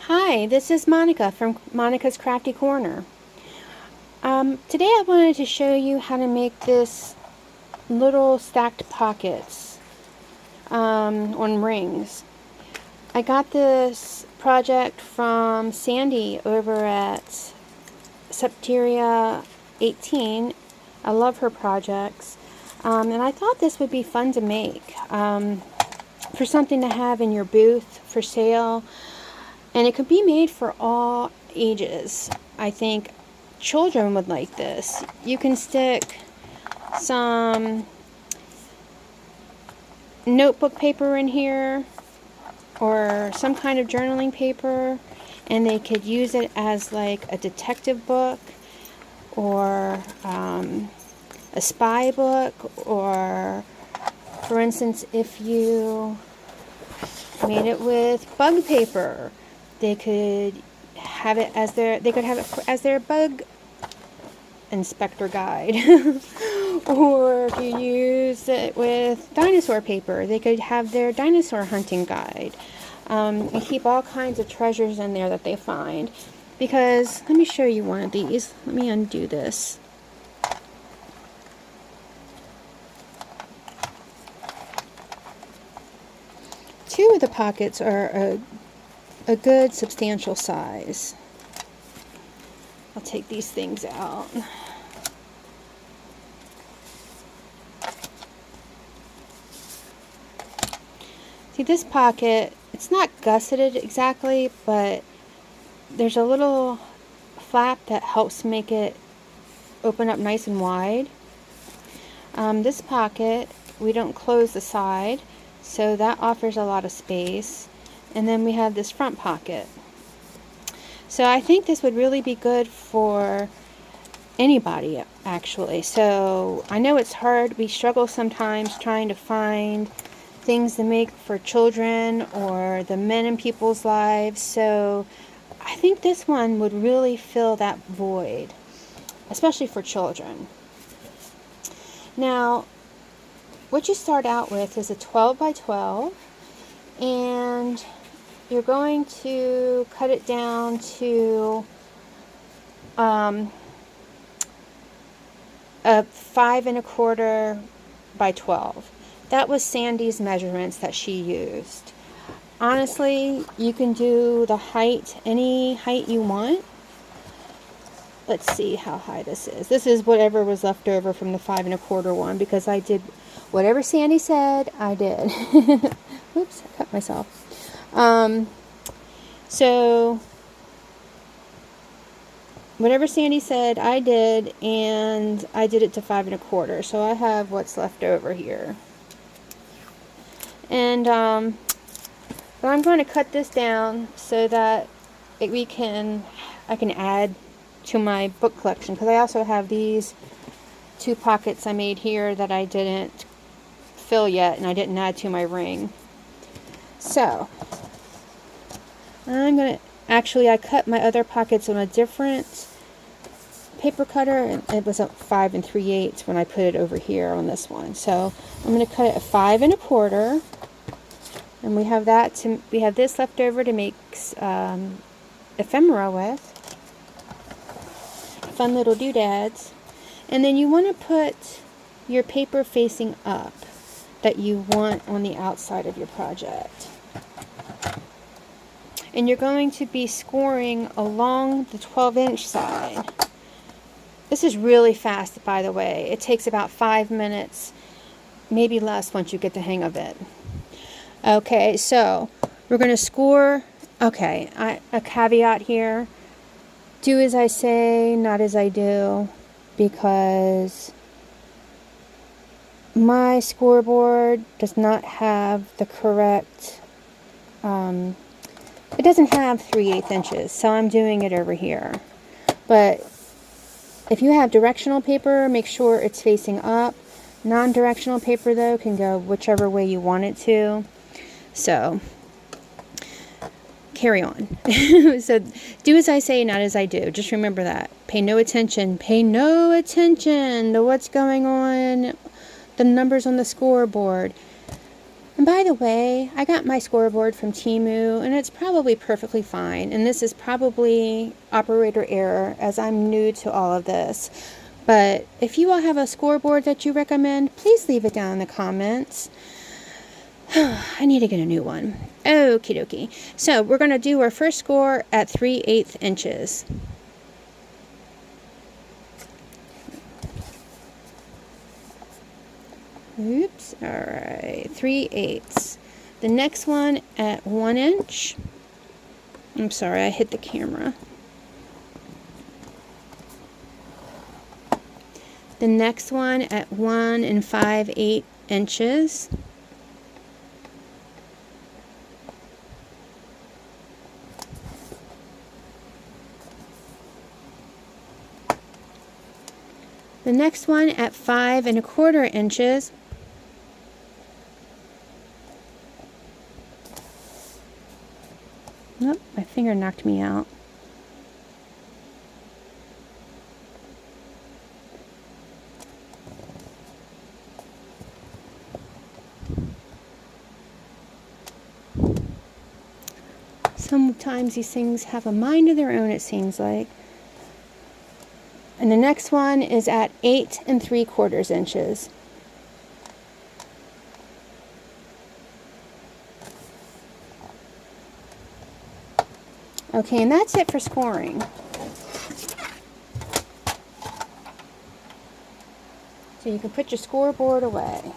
Hi, this is Monica from Monica's Crafty Corner. Today I wanted to show you how to make this little stacked pockets on rings. I got this project from Sandy over at Septeria 18. I love her projects. And I thought this would be fun to make for something to have in your booth for sale. And it could be made for all ages. I think children would like this. You can stick some notebook paper in here or some kind of journaling paper, and they could use it as like a detective book or a spy book, or for instance, if you made it with bug paper, they could have it as their bug inspector guide. Or if you use it with dinosaur paper, they could have their dinosaur hunting guide. And keep all kinds of treasures in there that they find. Because, let me show you one of these. Let me undo this. Two of the pockets are a good substantial size. I'll take these things out. See, this pocket, it's not gusseted exactly, but there's a little flap that helps make it open up nice and wide. This pocket, we don't close the side, so that offers a lot of space. And then we have this front pocket. So I think this would really be good for anybody, actually. So I know it's hard. We struggle sometimes trying to find things to make for children or the men in people's lives. So I think this one would really fill that void, especially for children. Now, what you start out with is a 12 by 12, and you're going to cut it down to a 5 1/4 by 12. That was Sandy's measurements that she used. Honestly, you can do the height, any height you want. Let's see how high this is. This is whatever was left over from the 5 1/4 one, because I did whatever Sandy said, I did. Oops, I cut myself. So whatever Sandy said, I did, and I did it to 5 1/4. So I have what's left over here. And but I'm going to cut this down so that I can add to my book collection, because I also have these two pockets I made here that I didn't fill yet, and I didn't add to my ring. So I'm going to, actually I cut my other pockets on a different paper cutter, and it was at 5 3/8 when I put it over here on this one. So I'm going to cut it at 5 1/4, and we have this left over to make ephemera with, fun little doodads. And then you want to put your paper facing up that you want on the outside of your project. And you're going to be scoring along the 12-inch side. This is really fast, by the way. It takes about 5 minutes, maybe less, once you get the hang of it. Okay, so we're going to score. Okay, a caveat here. Do as I say, not as I do, because my scoreboard does not have the correct, it doesn't have 3/8 inches, so I'm doing it over here. But if you have directional paper, make sure it's facing up. Non-directional paper, though, can go whichever way you want it to. So carry on. So do as I say, not as I do. Just remember that. Pay no attention to what's going on, the numbers on the scoreboard. And by the way, I got my scoreboard from Temu, and it's probably perfectly fine. And this is probably operator error, as I'm new to all of this. But if you all have a scoreboard that you recommend, please leave it down in the comments. I need to get a new one. Okie dokie. So we're going to do our first score at 3/8 inches. Oops. All right. 3/8. The next one at 1 inch. I'm sorry, I hit the camera. The next one at 1 5/8 inches. The next one at 5 1/4 inches. Oh, my finger knocked me out. Sometimes these things have a mind of their own, it seems like. And the next one is at 8 3/4 inches. Okay, and that's it for scoring. So you can put your scoreboard away.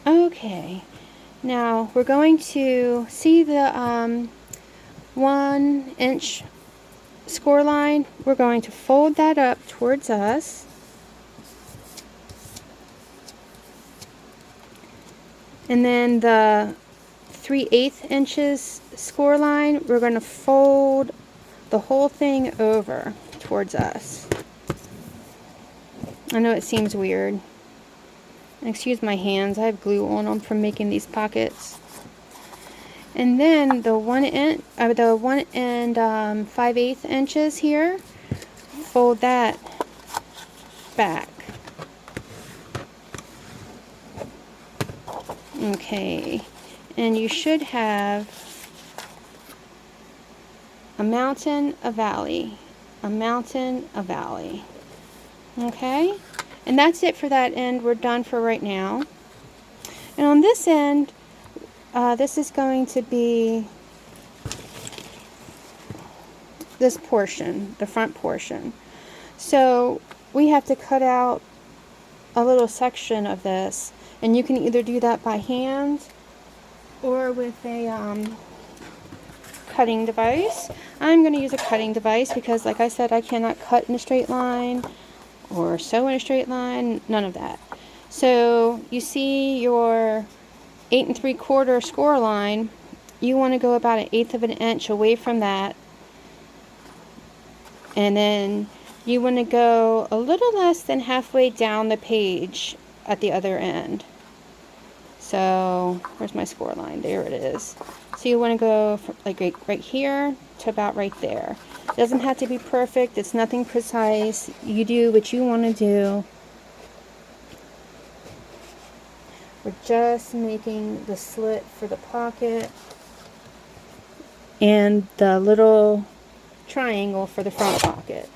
Okay, now we're going to see the 1 inch score line. We're going to fold that up towards us. And then the 3/8 inches score line, we're going to fold the whole thing over towards us. I know it seems weird. Excuse my hands, I have glue on them from making these pockets. And then the 1 5/8 inches here, fold that back. Okay, and you should have a mountain, a valley, a mountain, a valley. Okay, and that's it for that end. We're done for right now. And on this end, this is going to be this portion, the front portion. So we have to cut out a little section of this, and you can either do that by hand or with a cutting device. I'm going to use a cutting device because, like I said, I cannot cut in a straight line or sew in a straight line, none of that. So you see your 8 3/4 score line, you want to go about 1/8 of an inch away from that, and then you want to go a little less than halfway down the page at the other end. So where's my score line? There it is. So you want to go from like right here to about right there. It doesn't have to be perfect. It's nothing precise. You do what you want to do. We're just making the slit for the pocket and the little triangle for the front pocket.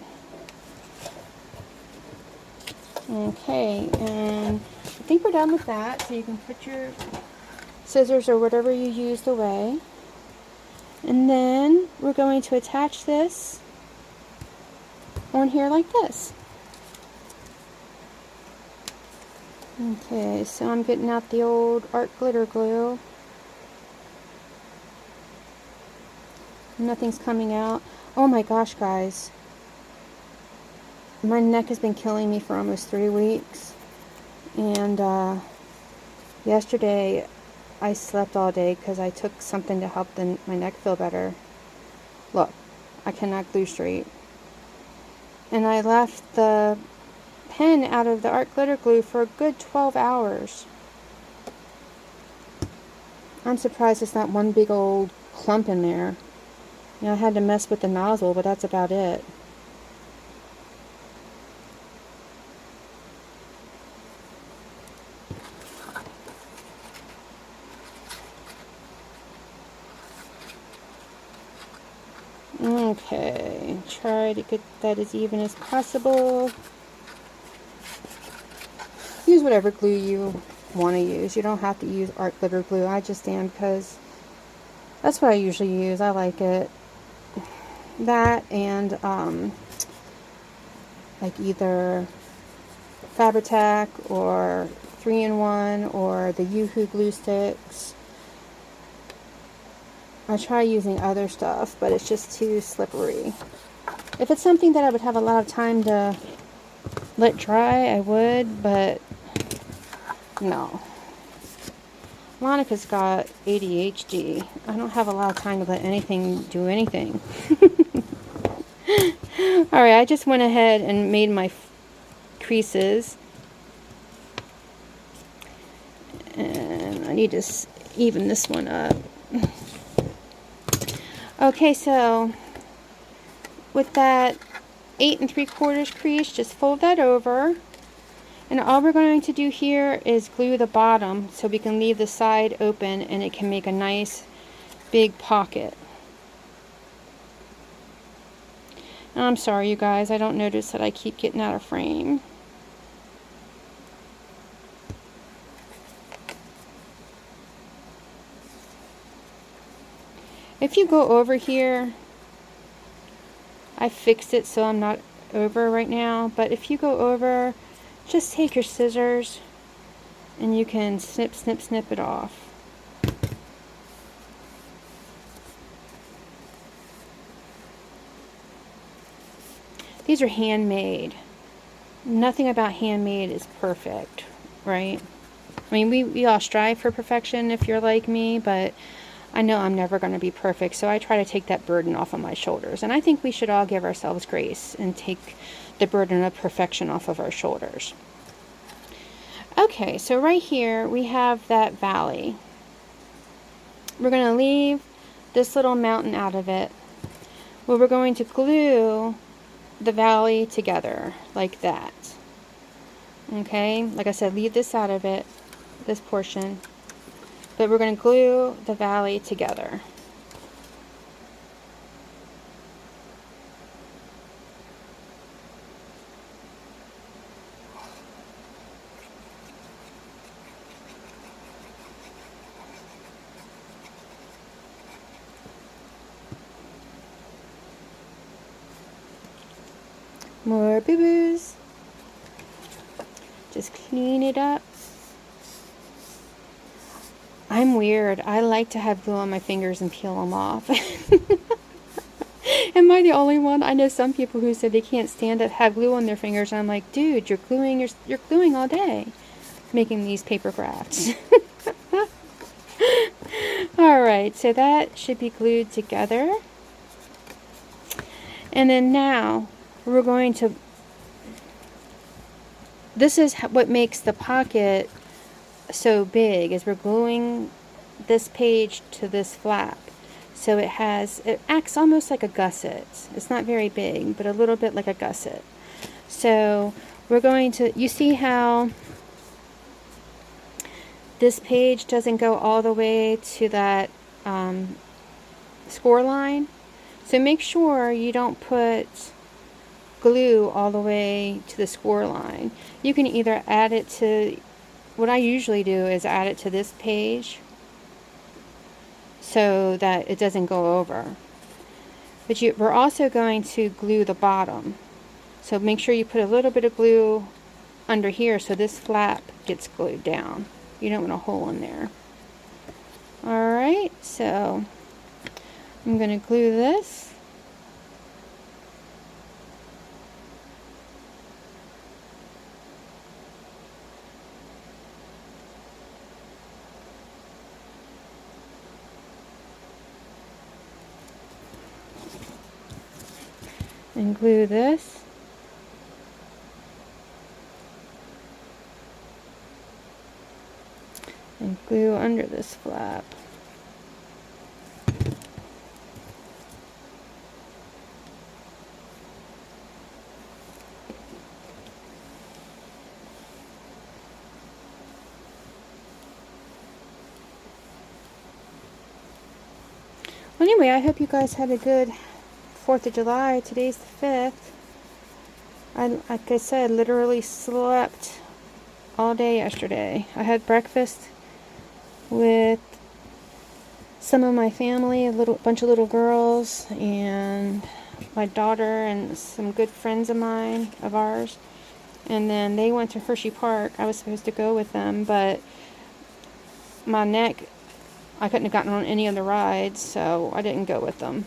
Okay, and I think we're done with that. So you can put your scissors or whatever you used away. And then we're going to attach this on here like this. Okay, so I'm getting out the old art glitter glue. Nothing's coming out. Oh my gosh, guys. My neck has been killing me for almost 3 weeks. And yesterday I slept all day because I took something to help my neck feel better. Look, I cannot glue straight. And I left the pen out of the art glitter glue for a good 12 hours. I'm surprised it's not one big old clump in there. You know, I had to mess with the nozzle, but that's about it. Okay, try to get that as even as possible. Use whatever glue you want to use. You don't have to use art glitter glue. I just am because that's what I usually use. I like it. That and like either Fabri-Tac or 3-in-1 or the Yoo-Hoo glue sticks. I try using other stuff, but it's just too slippery. If it's something that I would have a lot of time to let dry, I would, but no. Monica's got ADHD. I don't have a lot of time to let anything do anything. Alright, I just went ahead and made my creases. And I need to even this one up. Okay, so with that 8 3/4 crease, just fold that over. And all we're going to do here is glue the bottom so we can leave the side open and it can make a nice big pocket. And I'm sorry you guys, I don't notice that I keep getting out of frame. If you go over here, I fixed it so I'm not over right now, but if you go over, just take your scissors and you can snip, snip, snip it off. These are handmade. Nothing about handmade is perfect, right? I mean, we all strive for perfection if you're like me, but I know I'm never going to be perfect, so I try to take that burden off of my shoulders. And I think we should all give ourselves grace and take the burden of perfection off of our shoulders. Okay, so right here we have that valley. We're going to leave this little mountain out of it. Well, we're going to glue the valley together like that. Okay, like I said, leave this out of it, this portion. But we're going to glue the valley together. More boo-boos. Just clean it up. I'm weird. I like to have glue on my fingers and peel them off. Am I the only one? I know some people who said they can't stand to have glue on their fingers. And I'm like, dude, you're gluing all day, making these paper crafts. All right, so that should be glued together. And then now we're going to. This is what makes the pocket so big, is we're gluing this page to this flap. So it acts almost like a gusset. It's not very big, but a little bit like a gusset. So we're going to, you see how this page doesn't go all the way to that score line? So make sure you don't put glue all the way to the score line. You can either add it to, what I usually do is add it to this page so that it doesn't go over. But we're also going to glue the bottom. So make sure you put a little bit of glue under here so this flap gets glued down. You don't want a hole in there. Alright, so I'm going to glue this. And glue this. And glue under this flap. Well, anyway, I hope you guys had a good 4th of July. Today's the 5th. Like I said, literally slept all day yesterday. I had breakfast with some of my family, a bunch of little girls, and my daughter and some good friends of ours. And then they went to Hershey Park. I was supposed to go with them, but my neck, I couldn't have gotten on any of the rides, so I didn't go with them.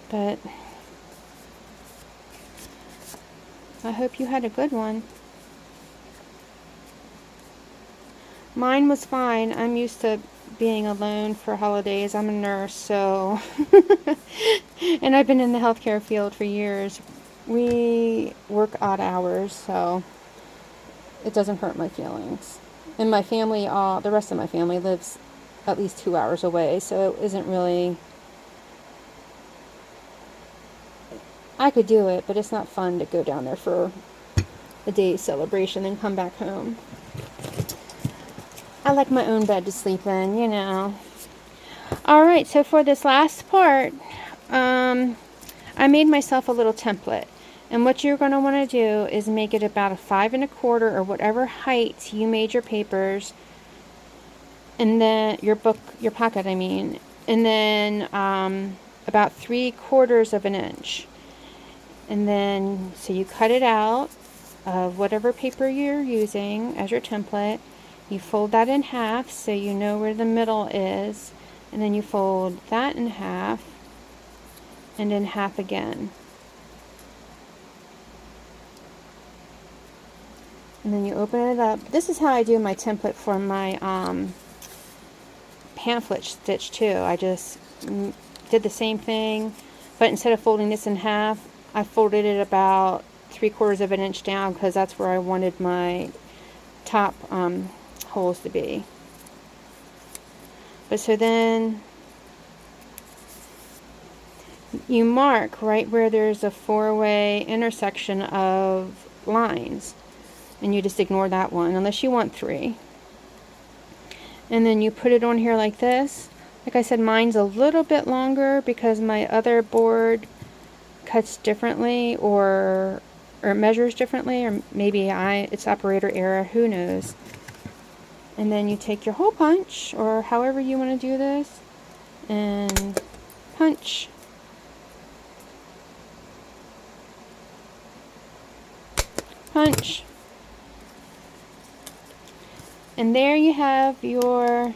But I hope you had a good one. Mine was fine. I'm used to being alone for holidays. I'm a nurse, so and I've been in the healthcare field for years. We work odd hours, so it doesn't hurt my feelings. And my family, the rest of my family lives at least 2 hours away, so it isn't really, I could do it, but it's not fun to go down there for a day's celebration and come back home. I like my own bed to sleep in, you know. Alright, so for this last part, I made myself a little template. And what you're going to want to do is make it about a 5 1/4 or whatever height you made your papers, and then your pocket, I mean. And then about 3/4 of an inch. And then, so you cut it out of whatever paper you're using as your template. You fold that in half so you know where the middle is, and then you fold that in half and in half again. And then you open it up. This is how I do my template for my pamphlet stitch too. I just did the same thing, but instead of folding this in half, I folded it about 3/4 of an inch down because that's where I wanted my top holes to be. But so then you mark right where there's a 4-way intersection of lines, and you just ignore that one unless you want 3. And then you put it on here like this. Like I said, mine's a little bit longer because my other board cuts differently or measures differently, or maybe it's operator error, who knows. And then you take your hole punch, or however you want to do this, and punch. Punch. And there you have your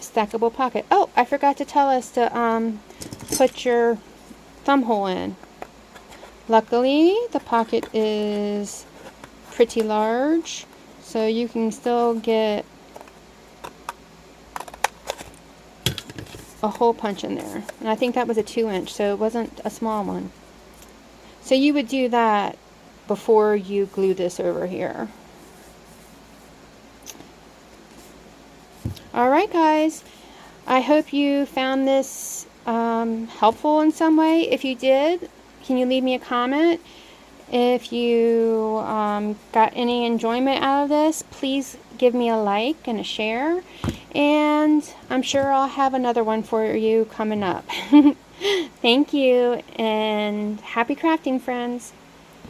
stackable pocket. Oh, I forgot to tell us to put your thumb hole in. Luckily, the pocket is pretty large, so you can still get a hole punch in there. And I think that was a 2-inch, so it wasn't a small one. So you would do that before you glue this over here. Alright guys, I hope you found this helpful in some way. If you did, can you leave me a comment? If you got any enjoyment out of this, please give me a like and a share, and I'm sure I'll have another one for you coming up. Thank you, and happy crafting, friends.